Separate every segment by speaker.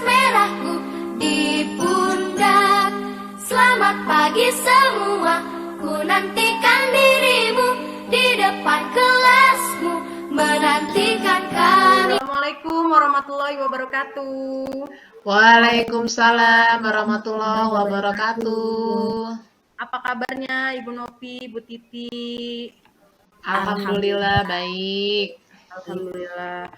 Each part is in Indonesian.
Speaker 1: merahku di pundak. Selamat pagi semua, ku nantikan dirimu di depan kelasmu, menantikan kami.
Speaker 2: Assalamualaikum warahmatullahi wabarakatuh.
Speaker 3: Waalaikumsalam warahmatullahi wabarakatuh.
Speaker 2: Apa kabarnya Ibu Novi, Bu Titi?
Speaker 3: Alhamdulillah baik.
Speaker 2: Alhamdulillah.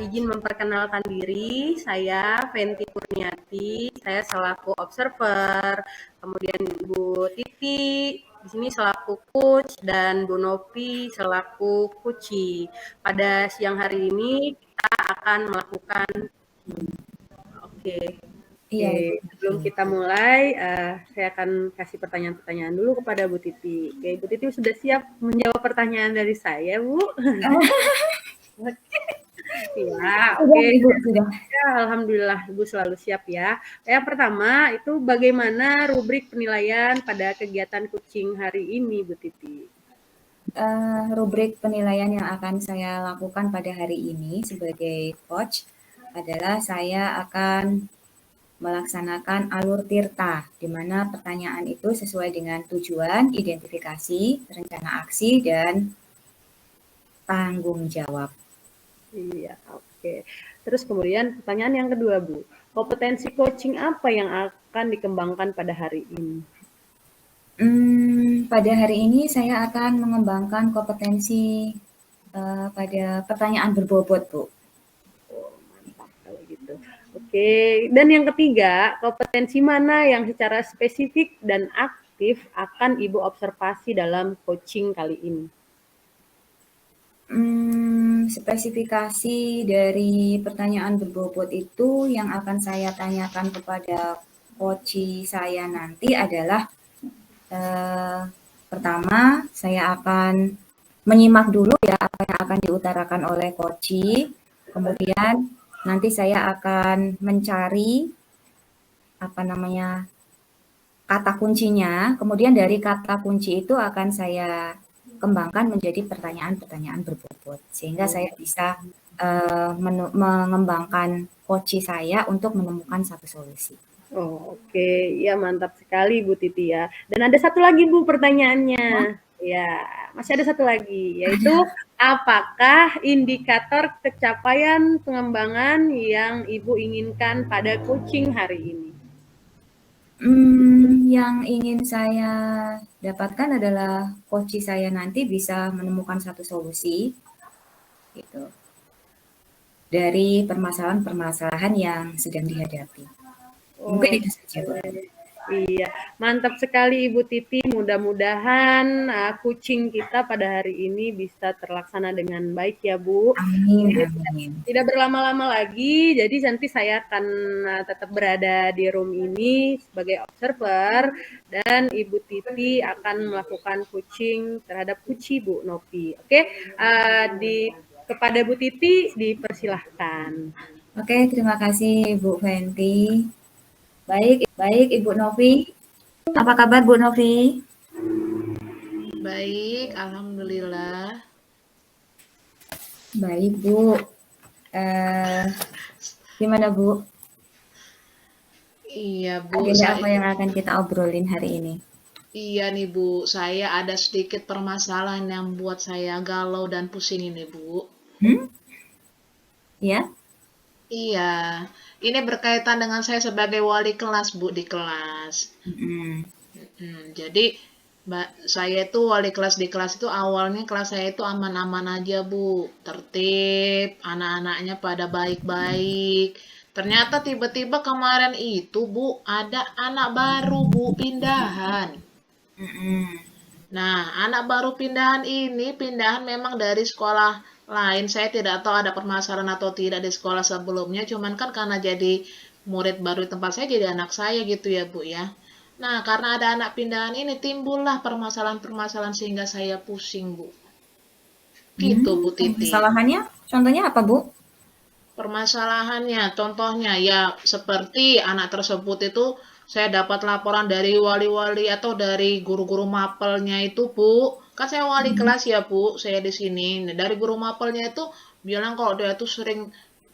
Speaker 2: Izin memperkenalkan diri, saya Fenty Kurniati. Saya selaku observer. Kemudian Bu Titi di sini selaku coach dan Bu Novi selaku kuci. Pada siang hari ini kita akan melakukan
Speaker 4: Iya,
Speaker 2: sebelum kita mulai, saya akan kasih pertanyaan-pertanyaan dulu kepada Bu Titi. Oke, Bu Titi sudah siap menjawab pertanyaan dari saya, Bu? Iya, oke.
Speaker 4: Ibu sudah.
Speaker 2: Ya, alhamdulillah Ibu selalu siap ya. Yang pertama itu bagaimana rubrik penilaian pada kegiatan kucing hari ini, Bu Titi?
Speaker 4: Rubrik penilaian yang akan saya lakukan pada hari ini sebagai coach adalah saya akan melaksanakan alur tirta, di mana pertanyaan itu sesuai dengan tujuan, identifikasi, rencana aksi, dan tanggung jawab.
Speaker 2: Iya, oke. Terus kemudian pertanyaan yang kedua, Bu. Kompetensi coaching apa yang akan dikembangkan pada hari ini?
Speaker 4: Pada hari ini saya akan mengembangkan kompetensi pada pertanyaan berbobot, Bu.
Speaker 2: Oh, mantap kalau gitu. Oke, dan yang ketiga, kompetensi mana yang secara spesifik dan aktif akan Ibu observasi dalam coaching kali ini?
Speaker 4: Spesifikasi dari pertanyaan berbobot itu yang akan saya tanyakan kepada coach saya nanti adalah pertama saya akan menyimak dulu ya apa yang akan diutarakan oleh coach, kemudian nanti saya akan mencari kata kuncinya, kemudian dari kata kunci itu akan saya kembangkan menjadi pertanyaan-pertanyaan berbobot sehingga saya bisa mengembangkan coach saya untuk menemukan satu solusi.
Speaker 2: Oh, oke. Ya, mantap sekali Bu Titi ya. Dan ada satu lagi Bu pertanyaannya. Ya, masih ada satu lagi, yaitu apakah indikator capaian pengembangan yang Ibu inginkan pada coaching hari ini?
Speaker 4: Yang ingin saya dapatkan adalah coach saya nanti bisa menemukan satu solusi gitu dari permasalahan-permasalahan yang sedang dihadapi. Mungkin itu saja, Bu.
Speaker 2: Iya, mantap sekali Ibu Titi. Mudah-mudahan coaching kita pada hari ini bisa terlaksana dengan baik ya, Bu.
Speaker 4: Amin,
Speaker 2: Jadi,
Speaker 4: amin.
Speaker 2: tidak berlama-lama lagi, jadi nanti saya akan tetap berada di room ini sebagai observer dan Ibu Titi akan melakukan coaching terhadap kuci Bu Novi. Oke, kepada Bu Titi dipersilahkan.
Speaker 4: Oke, terima kasih Bu Fenty. Baik Ibu Novi. Apa kabar Bu Novi?
Speaker 3: Baik, alhamdulillah.
Speaker 4: Baik Bu. Gimana Bu?
Speaker 3: Iya Bu,
Speaker 4: Agenda apa yang akan kita obrolin hari ini?
Speaker 3: iya nih Bu, saya ada sedikit permasalahan yang buat saya galau dan pusing ini Bu.
Speaker 4: Ya?
Speaker 3: Iya, ini berkaitan dengan saya sebagai wali kelas Bu di kelas. Jadi saya itu wali kelas di kelas itu awalnya kelas saya itu aman-aman aja Bu, tertib, anak-anaknya pada baik-baik. Ternyata tiba-tiba kemarin itu Bu ada anak baru Bu pindahan. Nah, anak baru pindahan ini pindahan memang dari sekolah lain. Saya tidak tahu ada permasalahan atau tidak di sekolah sebelumnya, cuman kan karena jadi murid baru di tempat saya jadi anak saya gitu ya Bu ya. Nah, karena ada anak pindahan ini timbullah permasalahan-permasalahan sehingga saya pusing, Bu. Gitu, Bu Titi.
Speaker 4: Permasalahannya? Contohnya apa, Bu?
Speaker 3: Permasalahannya, contohnya ya seperti anak tersebut itu saya dapat laporan dari wali-wali atau dari guru-guru mapelnya itu, Bu. Kan saya wali kelas ya, Bu. Saya di sini. Nah, dari guru mapelnya itu bilang kalau dia itu sering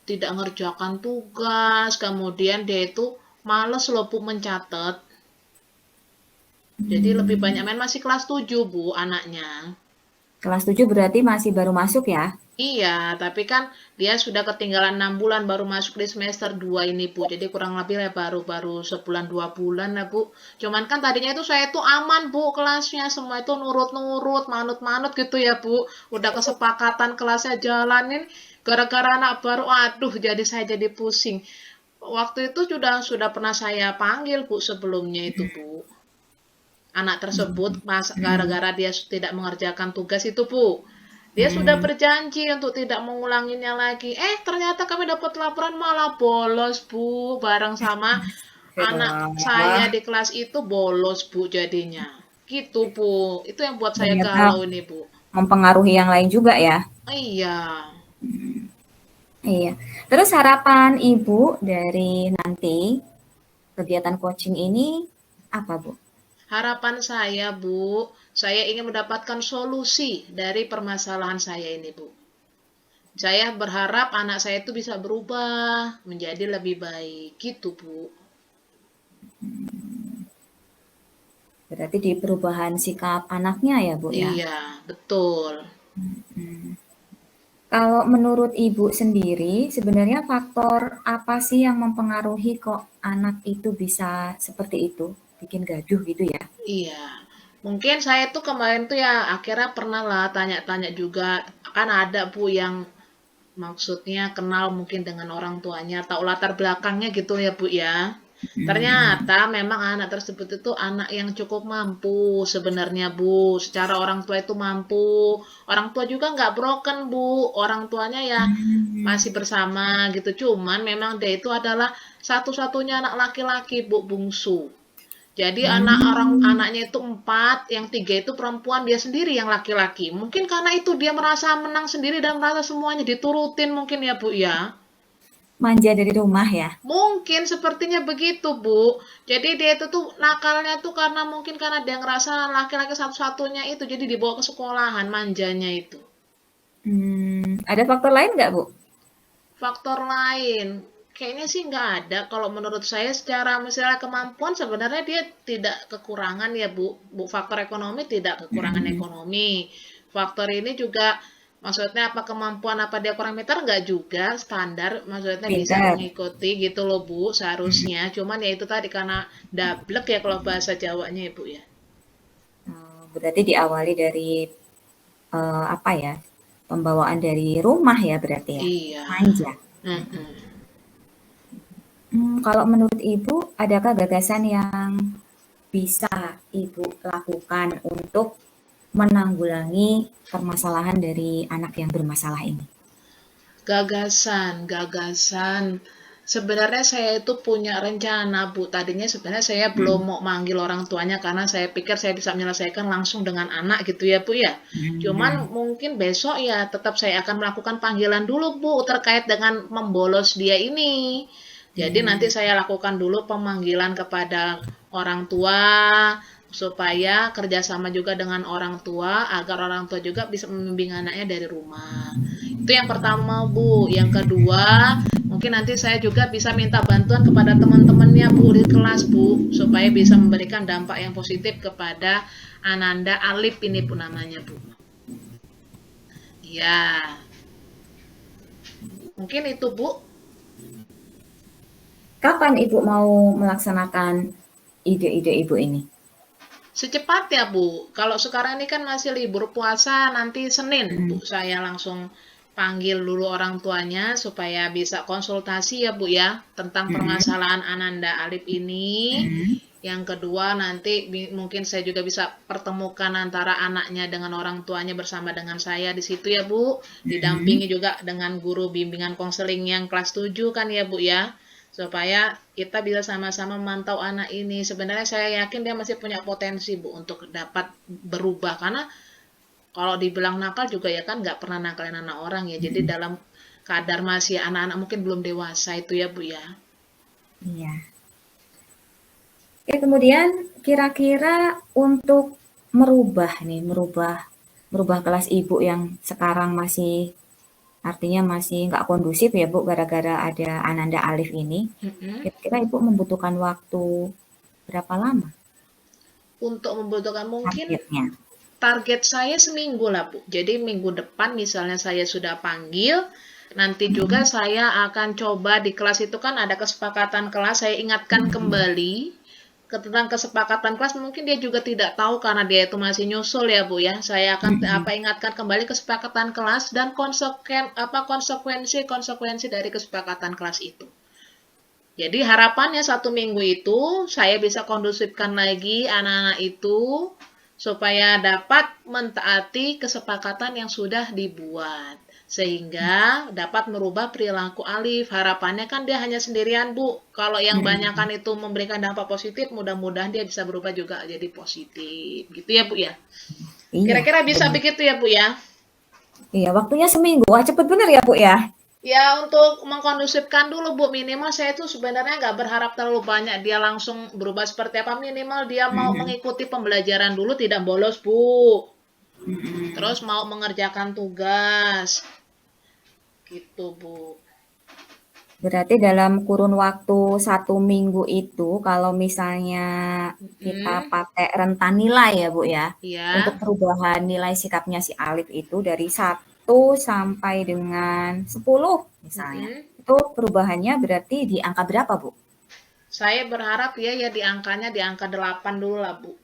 Speaker 3: tidak ngerjakan tugas, kemudian dia itu males loh Bu mencatat. Jadi lebih banyak main, masih kelas 7 Bu anaknya.
Speaker 4: Kelas 7 berarti masih baru masuk ya?
Speaker 3: Iya, tapi kan dia sudah ketinggalan 6 bulan baru masuk di semester 2 ini, Bu. Jadi kurang lebih ya baru sebulan 2 bulan lah, Bu. Cuman kan tadinya itu saya tuh aman, Bu, kelasnya. Semua itu nurut-nurut, manut-manut gitu ya, Bu. Udah kesepakatan kelasnya jalanin. Gara-gara anak baru, aduh, jadi saya jadi pusing. Waktu itu sudah pernah saya panggil, Bu, sebelumnya itu, Bu. Anak tersebut, gara-gara dia tidak mengerjakan tugas itu, Bu. Dia sudah berjanji untuk tidak mengulanginya lagi. Ternyata kami dapat laporan malah bolos, Bu. Bareng sama anak saya
Speaker 4: Wah,
Speaker 3: di kelas itu bolos, Bu, jadinya. Gitu, Bu. Itu yang buat saya
Speaker 4: ternyata
Speaker 3: galau ini, Bu.
Speaker 4: mempengaruhi yang lain juga ya?
Speaker 3: Iya.
Speaker 4: Iya. Terus harapan Ibu dari nanti kegiatan coaching ini apa, Bu?
Speaker 3: Harapan saya, Bu, saya ingin mendapatkan solusi dari permasalahan saya ini, Bu. Saya berharap anak saya itu bisa berubah menjadi lebih baik. Gitu, Bu.
Speaker 4: Berarti di perubahan sikap anaknya ya, Bu ya?
Speaker 3: Iya, betul.
Speaker 4: Kalau menurut Ibu sendiri, sebenarnya faktor apa sih yang mempengaruhi kok anak itu bisa seperti itu, bikin gaduh gitu ya?
Speaker 3: Iya, mungkin saya tuh kemarin tuh ya akhirnya pernah lah tanya-tanya juga, kan ada Bu yang maksudnya kenal mungkin dengan orang tuanya, tahu latar belakangnya gitu ya Bu ya. Ternyata memang anak tersebut itu anak yang cukup mampu sebenarnya Bu, secara orang tua itu mampu. Orang tua juga nggak broken Bu, orang tuanya ya masih bersama gitu. Cuman memang dia itu adalah satu-satunya anak laki-laki Bu, bungsu. Jadi anaknya itu 4, yang 3 itu perempuan, dia sendiri yang laki-laki. Mungkin karena itu dia merasa menang sendiri dan merasa semuanya diturutin mungkin ya Bu ya.
Speaker 4: Manja dari rumah ya?
Speaker 3: Mungkin sepertinya begitu Bu. Jadi dia itu tuh nakalnya tuh karena mungkin karena dia ngerasa laki-laki satu-satunya itu, jadi dibawa ke sekolahan manjanya itu.
Speaker 4: Ada faktor lain nggak, Bu?
Speaker 3: Faktor lain, kayaknya sih nggak ada. Kalau menurut saya secara misalnya kemampuan sebenarnya dia tidak kekurangan ya Bu. Faktor ekonomi tidak kekurangan ekonomi. Faktor ini juga maksudnya apa kemampuan apa dia kurang pintar nggak juga standar. Maksudnya bisa
Speaker 4: Pinter.
Speaker 3: mengikuti gitu loh Bu seharusnya. Cuman ya itu tadi karena dablek ya kalau bahasa Jawanya ya Bu ya.
Speaker 4: Berarti diawali dari apa ya? Pembawaan dari rumah ya berarti ya?
Speaker 3: Iya.
Speaker 4: Manja.
Speaker 3: Mm-mm.
Speaker 4: Kalau menurut Ibu, adakah gagasan yang bisa Ibu lakukan untuk menanggulangi permasalahan dari anak yang bermasalah ini?
Speaker 3: Gagasan. Sebenarnya saya itu punya rencana, Bu. Tadinya sebenarnya saya belum mau manggil orang tuanya karena saya pikir saya bisa menyelesaikan langsung dengan anak gitu ya, Bu ya. Cuman mungkin besok ya tetap saya akan melakukan panggilan dulu, Bu, terkait dengan membolos dia ini. Jadi nanti saya lakukan dulu pemanggilan kepada orang tua supaya kerjasama juga dengan orang tua agar orang tua juga bisa membimbing anaknya dari rumah. Itu yang pertama, Bu. Yang kedua, mungkin nanti saya juga bisa minta bantuan kepada teman-temannya, Bu, di kelas, Bu, supaya bisa memberikan dampak yang positif kepada Ananda Alif ini, Bu, namanya, Bu. Ya, mungkin itu, Bu.
Speaker 4: Kapan Ibu mau melaksanakan ide-ide Ibu ini?
Speaker 3: Secepatnya, Bu. Kalau sekarang ini kan masih libur puasa, nanti Senin, Bu, saya langsung panggil dulu orang tuanya supaya bisa konsultasi ya, Bu ya, tentang permasalahan Ananda Alif ini. Yang kedua, nanti mungkin saya juga bisa pertemukan antara anaknya dengan orang tuanya bersama dengan saya di situ ya, Bu. Didampingi juga dengan guru bimbingan konseling yang kelas 7 kan ya, Bu ya. Supaya kita bisa sama-sama memantau anak ini. Sebenarnya saya yakin dia masih punya potensi, Bu, untuk dapat berubah. Karena kalau dibilang nakal juga ya kan nggak pernah nakalin anak orang ya. Jadi dalam kadar masih anak-anak mungkin belum dewasa itu ya, Bu ya.
Speaker 4: Iya. Oke, kemudian kira-kira untuk merubah kelas Ibu yang sekarang masih artinya masih nggak kondusif ya Bu, gara-gara ada Ananda Alif ini.
Speaker 3: Mm-mm.
Speaker 4: Kira-kira Ibu membutuhkan waktu berapa lama
Speaker 3: Untuk membutuhkan mungkin
Speaker 4: targetnya?
Speaker 3: target saya seminggu lah Bu. Jadi minggu depan misalnya saya sudah panggil, nanti juga saya akan coba di kelas itu kan ada kesepakatan kelas, saya ingatkan kembali tentang kesepakatan kelas. Mungkin dia juga tidak tahu karena dia itu masih nyusul ya Bu ya. Saya akan ingatkan kembali kesepakatan kelas dan konsekuensi dari kesepakatan kelas itu. Jadi harapannya 1 minggu itu saya bisa kondusifkan lagi anak-anak itu supaya dapat mentaati kesepakatan yang sudah dibuat. Sehingga dapat merubah perilaku Alif. Harapannya kan dia hanya sendirian, Bu. Kalau yang banyakan itu memberikan dampak positif, mudah-mudahan dia bisa berubah juga jadi positif. Gitu ya, Bu ya.
Speaker 4: Iya,
Speaker 3: Kira-kira bisa
Speaker 4: benar.
Speaker 3: begitu ya, Bu ya?
Speaker 4: Iya, waktunya seminggu. Wah, cepet bener ya Bu ya?
Speaker 3: Ya, untuk mengkondusifkan dulu, Bu. Minimal saya itu sebenarnya nggak berharap terlalu banyak dia langsung berubah seperti apa. Minimal dia mau mengikuti pembelajaran dulu, tidak bolos, Bu. Terus mau mengerjakan tugas. Gitu, Bu.
Speaker 4: Berarti dalam kurun waktu 1 minggu itu, kalau misalnya kita pakai rentan nilai ya Bu ya, untuk
Speaker 3: Ya,
Speaker 4: perubahan nilai sikapnya si Alif itu dari 1 sampai dengan 10 misalnya. Itu perubahannya berarti di angka berapa Bu?
Speaker 3: saya berharap ya di angkanya di angka 8 dulu lah, Bu.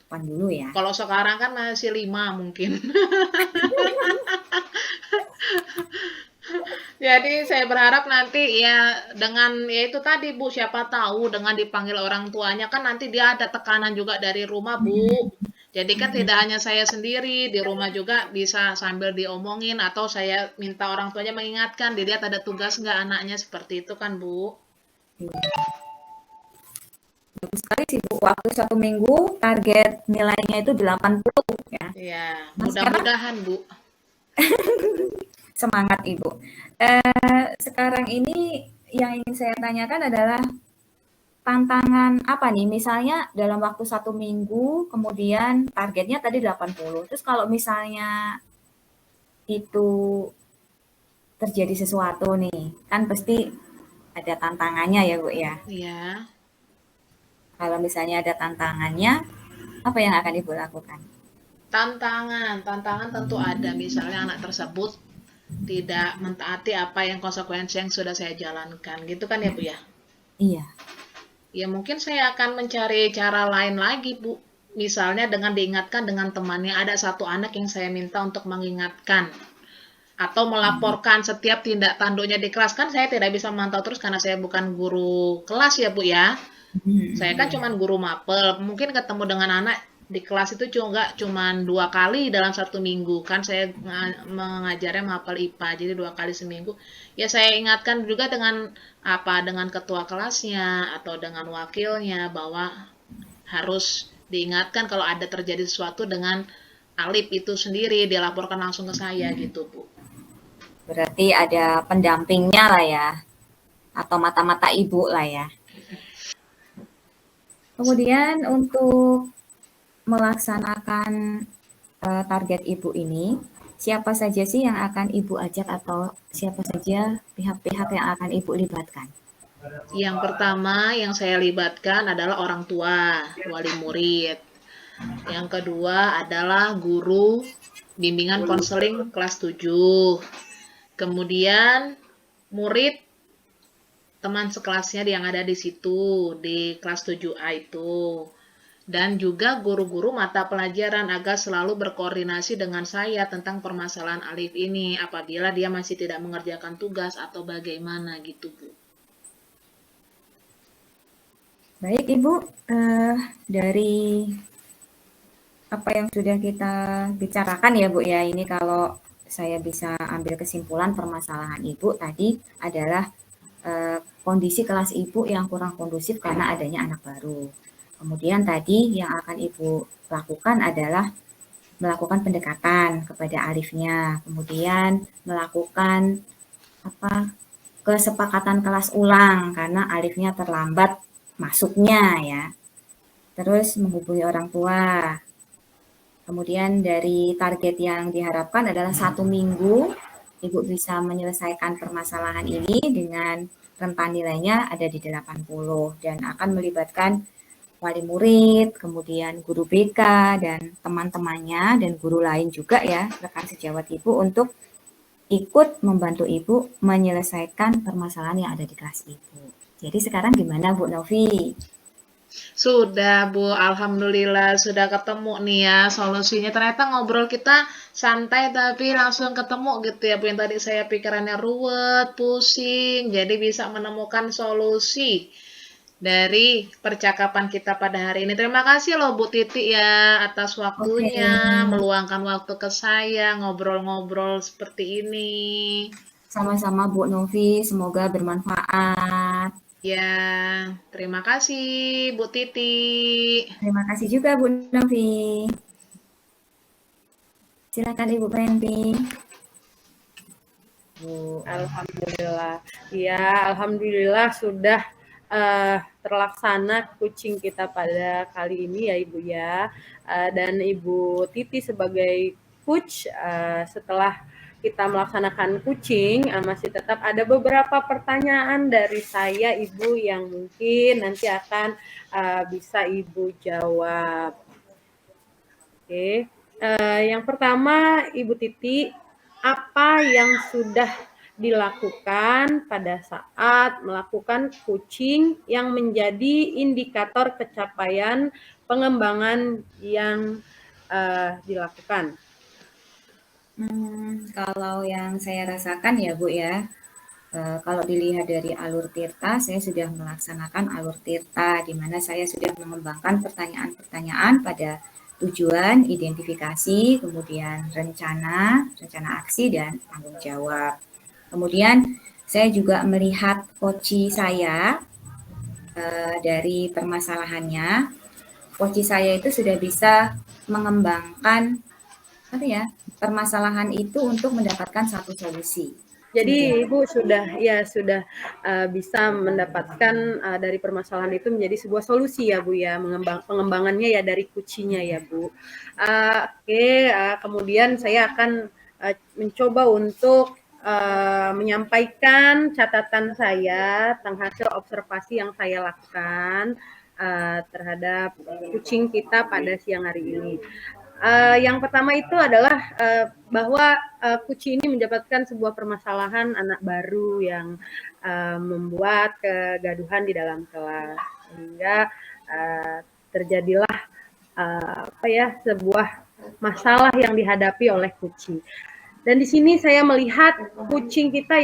Speaker 4: 8 dulu ya.
Speaker 3: Kalau sekarang kan masih 5 mungkin. Jadi saya berharap nanti ya dengan ya itu tadi Bu, siapa tahu dengan dipanggil orang tuanya kan nanti dia ada tekanan juga dari rumah Bu. Jadi kan tidak hanya saya sendiri, di rumah juga bisa sambil diomongin atau saya minta orang tuanya mengingatkan, dilihat ada tugas nggak anaknya seperti itu kan Bu.
Speaker 4: Bagus sekali sih Bu, waktu 1 minggu target nilainya itu 80 ya.
Speaker 3: Ya,
Speaker 4: Nah sekarang
Speaker 3: mudah-mudahan Bu.
Speaker 4: semangat Ibu. Sekarang ini yang ingin saya tanyakan adalah tantangan apa nih? Misalnya dalam waktu 1 minggu, kemudian targetnya tadi 80. Terus kalau misalnya itu terjadi sesuatu nih, kan pasti ada tantangannya ya Bu ya.
Speaker 3: Ya.
Speaker 4: Kalau misalnya ada tantangannya, apa yang akan Ibu lakukan?
Speaker 3: Tantangan tentu ada. Misalnya anak tersebut tidak mentaati apa yang konsekuensi yang sudah saya jalankan. Gitu kan ya Bu ya?
Speaker 4: Iya.
Speaker 3: Ya mungkin saya akan mencari cara lain lagi Bu. Misalnya dengan diingatkan dengan temannya, ada satu anak yang saya minta untuk mengingatkan. Atau melaporkan setiap tindak tanduknya di kelas. Kan saya tidak bisa memantau terus karena saya bukan guru kelas ya Bu ya. Saya kan
Speaker 4: Iya.
Speaker 3: cuman guru mapel. Mungkin ketemu dengan anak di kelas itu cuman 2 kali dalam 1 minggu. Kan saya mengajarnya mapel IPA, jadi 2 kali seminggu. Ya saya ingatkan juga dengan ketua kelasnya atau dengan wakilnya bahwa harus diingatkan kalau ada terjadi sesuatu dengan Alif itu sendiri, dilaporkan langsung ke saya gitu, Bu.
Speaker 4: Berarti ada pendampingnya lah ya, atau mata-mata ibu lah ya. Kemudian untuk melaksanakan target ibu ini, siapa saja sih yang akan ibu ajak atau siapa saja pihak-pihak yang akan ibu libatkan?
Speaker 3: Yang pertama yang saya libatkan adalah orang tua, wali murid. Yang kedua adalah guru bimbingan konseling kelas 7. Kemudian murid teman sekelasnya yang ada di situ, di kelas 7A itu. Dan juga guru-guru mata pelajaran agar selalu berkoordinasi dengan saya tentang permasalahan Alif ini apabila dia masih tidak mengerjakan tugas atau bagaimana gitu, Bu.
Speaker 4: Baik Ibu, dari apa yang sudah kita bicarakan ya Bu ya, ini kalau saya bisa ambil kesimpulan permasalahan Ibu tadi adalah kondisi kelas Ibu yang kurang kondusif karena adanya anak baru. Kemudian tadi yang akan Ibu lakukan adalah melakukan pendekatan kepada Alifnya, kemudian melakukan apa kesepakatan kelas ulang karena Alifnya terlambat masuknya ya. Terus menghubungi orang tua. Kemudian dari target yang diharapkan adalah 1 minggu Ibu bisa menyelesaikan permasalahan ini dengan rentan nilainya ada di 80 dan akan melibatkan wali murid, kemudian guru BK dan teman-temannya dan guru lain juga ya, rekan sejawat Ibu untuk ikut membantu Ibu menyelesaikan permasalahan yang ada di kelas Ibu. Jadi sekarang gimana Bu Novi?
Speaker 3: Sudah, Bu. Alhamdulillah sudah ketemu nih ya solusinya. Ternyata ngobrol kita santai tapi langsung ketemu gitu ya, Bu. Yang tadi saya pikirannya ruwet, pusing. Jadi bisa menemukan solusi dari percakapan kita pada hari ini. Terima kasih loh Bu Titi ya atas
Speaker 4: Oke,
Speaker 3: waktunya, meluangkan waktu ke saya ngobrol-ngobrol seperti ini.
Speaker 4: sama-sama Bu Novi, semoga bermanfaat.
Speaker 3: Ya, terima kasih Bu Titi.
Speaker 4: Terima kasih juga Bu Novi. Silakan Ibu Prenti. Bu.
Speaker 2: Alhamdulillah. Ya, alhamdulillah sudah terlaksana coaching kita pada kali ini ya Ibu ya. Dan Ibu Titi sebagai coach setelah kita melaksanakan coaching masih tetap ada beberapa pertanyaan dari saya Ibu yang mungkin nanti akan bisa Ibu jawab. Oke. Yang pertama Ibu Titi, apa yang sudah dilakukan pada saat melakukan coaching yang menjadi indikator pencapaian pengembangan yang dilakukan?
Speaker 4: Kalau yang saya rasakan ya Bu ya, kalau dilihat dari alur Tirta, saya sudah melaksanakan alur Tirta, di mana saya sudah mengembangkan pertanyaan-pertanyaan pada tujuan, identifikasi, kemudian rencana, rencana aksi, dan tanggung jawab. Kemudian saya juga melihat poci saya dari permasalahannya. Poci saya itu sudah bisa mengembangkan apa ya permasalahan itu untuk mendapatkan satu solusi.
Speaker 2: Jadi Ibu sudah bisa mendapatkan dari permasalahan itu menjadi sebuah solusi ya Bu ya, pengembangannya ya dari kucinya ya Bu. Kemudian saya akan mencoba untuk menyampaikan catatan saya tentang hasil observasi yang saya lakukan terhadap kucing kita pada siang hari ini. Yang pertama itu adalah bahwa Kuci ini mendapatkan sebuah permasalahan anak baru yang membuat kegaduhan di dalam kelas, sehingga terjadilah sebuah masalah yang dihadapi oleh Kuci. Dan di sini saya melihat kucing kita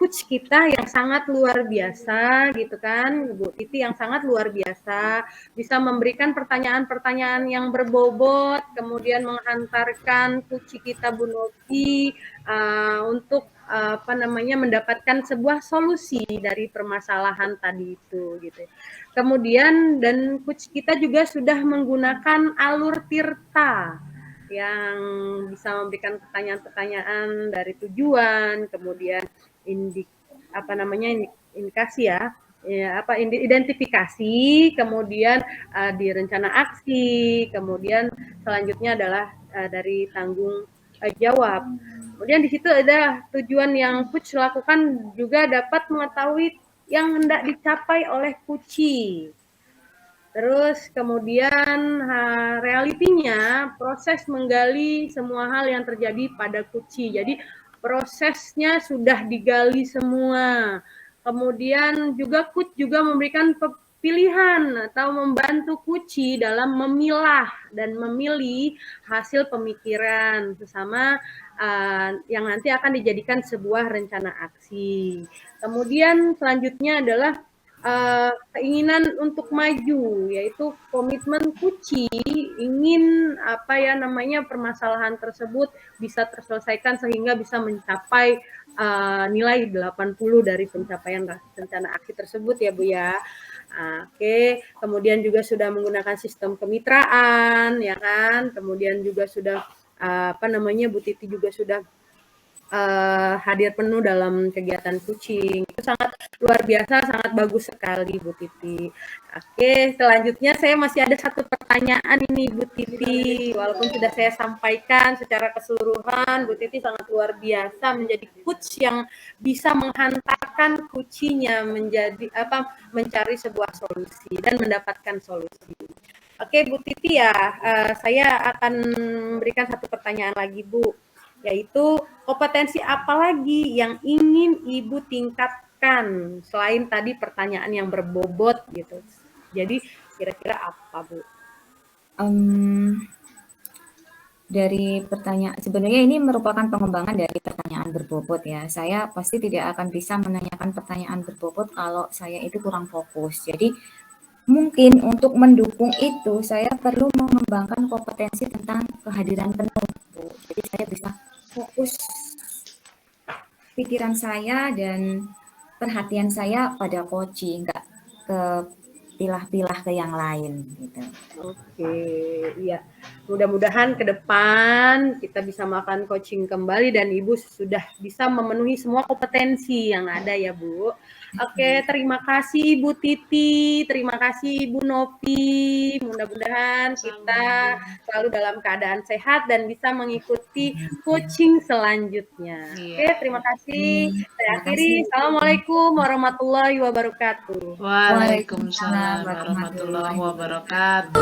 Speaker 2: coach kita yang sangat luar biasa gitu kan, Bu Titi yang sangat luar biasa, bisa memberikan pertanyaan-pertanyaan yang berbobot, kemudian menghantarkan kucing kita Bu Novi untuk mendapatkan sebuah solusi dari permasalahan tadi itu gitu. Kemudian dan coach kita juga sudah menggunakan alur Tirta yang bisa memberikan pertanyaan-pertanyaan dari tujuan, kemudian indikasi identifikasi, kemudian di rencana aksi, kemudian selanjutnya adalah dari tanggung jawab. Kemudian di situ ada tujuan yang coach lakukan juga dapat mengetahui yang hendak dicapai oleh Kuci. Terus kemudian realitinya proses menggali semua hal yang terjadi pada Kuci. Jadi prosesnya sudah digali semua. Kemudian juga Kuci juga memberikan pilihan atau membantu Kuci dalam memilah dan memilih hasil pemikiran bersama yang nanti akan dijadikan sebuah rencana aksi. Kemudian selanjutnya adalah keinginan untuk maju, yaitu komitmen Kuci ingin permasalahan tersebut bisa terselesaikan sehingga bisa mencapai nilai 80 dari pencapaian rencana aksi tersebut ya Bu ya. Kemudian juga sudah menggunakan sistem kemitraan ya kan, kemudian juga sudah Bu Titi juga sudah hadir penuh dalam kegiatan coaching. Itu sangat luar biasa, sangat bagus sekali Bu Titi. Oke, selanjutnya saya masih ada satu pertanyaan ini Bu Titi. Walaupun sudah saya sampaikan secara keseluruhan, Bu Titi sangat luar biasa menjadi coach yang bisa menghantarkan coaching-nya menjadi mencari sebuah solusi dan mendapatkan solusi. Oke Bu Titi ya, saya akan memberikan satu pertanyaan lagi Bu, yaitu kompetensi apa lagi yang ingin Ibu tingkatkan selain tadi pertanyaan yang berbobot gitu. Jadi kira-kira apa Bu?
Speaker 4: Dari pertanyaan, sebenarnya ini merupakan pengembangan dari pertanyaan berbobot ya. Saya pasti tidak akan bisa menanyakan pertanyaan berbobot kalau saya itu kurang fokus. Jadi mungkin untuk mendukung itu saya perlu mengembangkan kompetensi tentang kehadiran penuh, Bu. Jadi saya bisa fokus pikiran saya dan perhatian saya pada coaching, nggak ke pilah-pilah ke yang lain gitu.
Speaker 2: Oke, iya. Mudah-mudahan ke depan kita bisa melakukan coaching kembali dan Ibu sudah bisa memenuhi semua kompetensi yang ada ya Bu. Oke, terima kasih Ibu Titi, terima kasih Ibu Novi. Mudah-mudahan kita selalu dalam keadaan sehat dan bisa mengikuti coaching selanjutnya. Oke, terima kasih. Saya akhiri. Assalamualaikum warahmatullahi wabarakatuh.
Speaker 3: Waalaikumsalam warahmatullahi wabarakatuh.